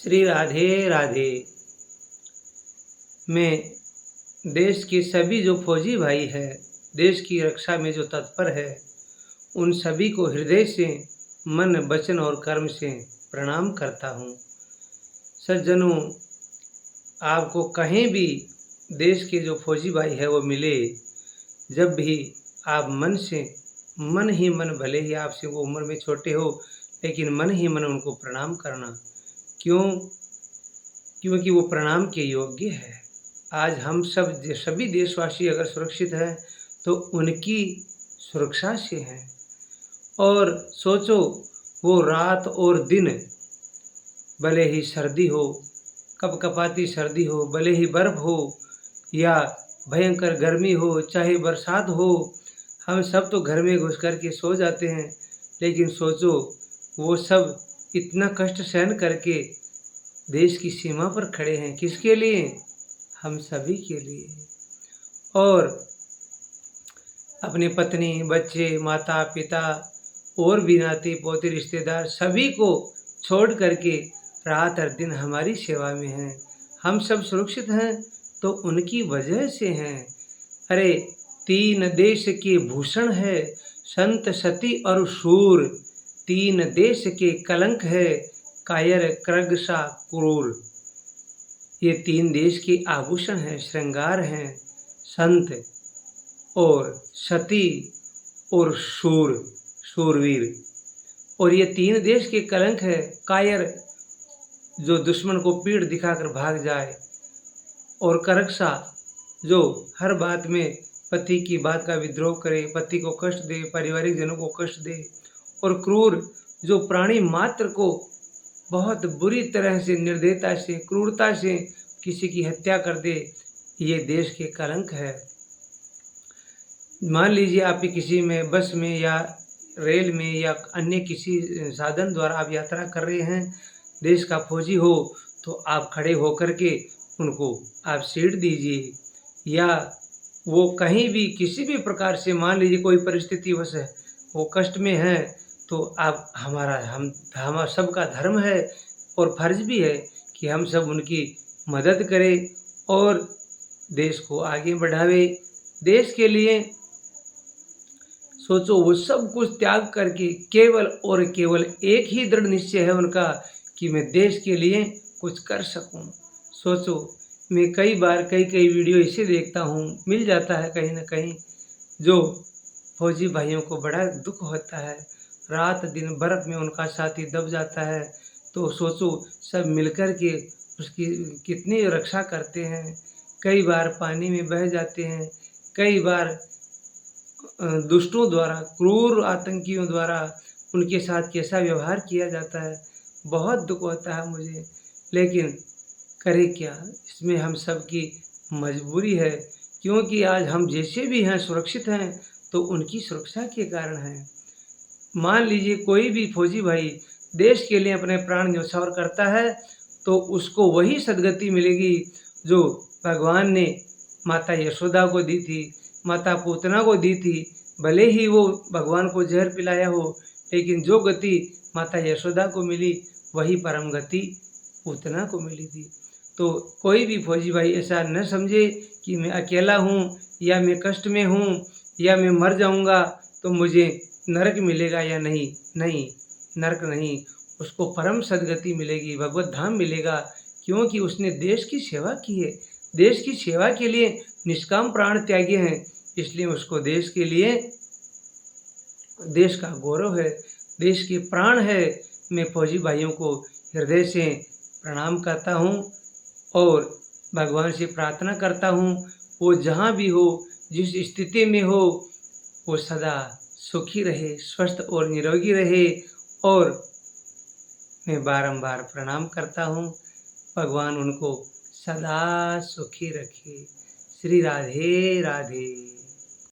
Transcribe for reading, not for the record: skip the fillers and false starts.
श्री राधे राधे। मैं देश के सभी जो फौजी भाई है, देश की रक्षा में जो तत्पर है, उन सभी को हृदय से, मन, वचन और कर्म से प्रणाम करता हूँ। सज्जनों, आपको कहीं भी देश के जो फौजी भाई है वो मिले, जब भी आप मन ही मन, भले ही आपसे वो उम्र में छोटे हो, लेकिन मन ही मन उनको प्रणाम करना। क्यों? क्योंकि वो प्रणाम के योग्य है। आज हम सभी देशवासी अगर सुरक्षित हैं तो उनकी सुरक्षा से हैं। और सोचो, वो रात और दिन, भले ही सर्दी हो, कपकपाती सर्दी हो, भले ही बर्फ हो या भयंकर गर्मी हो, चाहे बरसात हो, हम सब तो घर में घुस कर के सो जाते हैं। लेकिन सोचो, वो सब इतना कष्ट सहन करके देश की सीमा पर खड़े हैं। किसके लिए? हम सभी के लिए। और अपनी पत्नी, बच्चे, माता पिता और भी नाते पोते रिश्तेदार सभी को छोड़ करके रात और दिन हमारी सेवा में हैं। हम सब सुरक्षित हैं तो उनकी वजह से हैं। अरे, 3 देश के भूषण है, संत, सती और शूर। 3 देश के कलंक है, कायर, क्रगसा, क्रूर। ये 3 देश के आभूषण हैं, श्रृंगार हैं, संत और सती और शूरवीर। और ये 3 देश के कलंक है, कायर, जो दुश्मन को पीठ दिखाकर भाग जाए, और करकसा, जो हर बात में पति की बात का विद्रोह करे, पति को कष्ट दे, पारिवारिक जनों को कष्ट दे, और क्रूर, जो प्राणी मात्र को बहुत बुरी तरह से, निर्दयता से, क्रूरता से किसी की हत्या कर दे। ये देश के कलंक है। मान लीजिए आप किसी में, बस में या रेल में या अन्य किसी साधन द्वारा आप यात्रा कर रहे हैं, देश का फौजी हो तो आप खड़े होकर के उनको आप सीट दीजिए। या वो कहीं भी किसी भी प्रकार से, मान लीजिए कोई परिस्थिति वश है, वो कष्ट में है, तो आप हमारा सबका धर्म है और फर्ज भी है कि हम सब उनकी मदद करें और देश को आगे बढ़ावे। देश के लिए सोचो, वो सब कुछ त्याग करके केवल और केवल एक ही दृढ़ निश्चय है उनका कि मैं देश के लिए कुछ कर सकूं। सोचो, मैं कई बार कई वीडियो इसे देखता हूं, मिल जाता है कहीं ना कहीं, जो फौजी भाइयों को बड़ा दुख होता है, रात दिन बर्फ में उनका साथी दब जाता है, तो सोचो सब मिलकर के उसकी कितनी रक्षा करते हैं। कई बार पानी में बह जाते हैं, कई बार दुष्टों द्वारा, क्रूर आतंकियों द्वारा उनके साथ कैसा व्यवहार किया जाता है। बहुत दुख होता है मुझे, लेकिन करे क्या, इसमें हम सब की मजबूरी है। क्योंकि आज हम जैसे भी हैं सुरक्षित हैं तो उनकी सुरक्षा के कारण हैं। मान लीजिए कोई भी फौजी भाई देश के लिए अपने प्राण न्यौछावर करता है तो उसको वही सद्गति मिलेगी जो भगवान ने माता यशोदा को दी थी, माता पूतना को दी थी। भले ही वो भगवान को जहर पिलाया हो, लेकिन जो गति माता यशोदा को मिली वही परम गति पूतना को मिली थी। तो कोई भी फौजी भाई ऐसा न समझे कि मैं अकेला हूँ या मैं कष्ट में हूँ या मैं मर जाऊँगा तो मुझे नरक मिलेगा या नहीं। नहीं, नरक नहीं, उसको परम सद्गति मिलेगी, भगवत धाम मिलेगा, क्योंकि उसने देश की सेवा की है। देश की सेवा के लिए निष्काम प्राण त्यागे हैं, इसलिए उसको देश के लिए, देश का गौरव है, देश के प्राण है। मैं फौजी भाइयों को हृदय से प्रणाम करता हूँ और भगवान से प्रार्थना करता हूँ, वो जहाँ भी हो, जिस स्थिति में हो, वो सदा सुखी रहे, स्वस्थ और निरोगी रहे। और मैं बारंबार प्रणाम करता हूँ, भगवान उनको सदा सुखी रखे। श्री राधे राधे।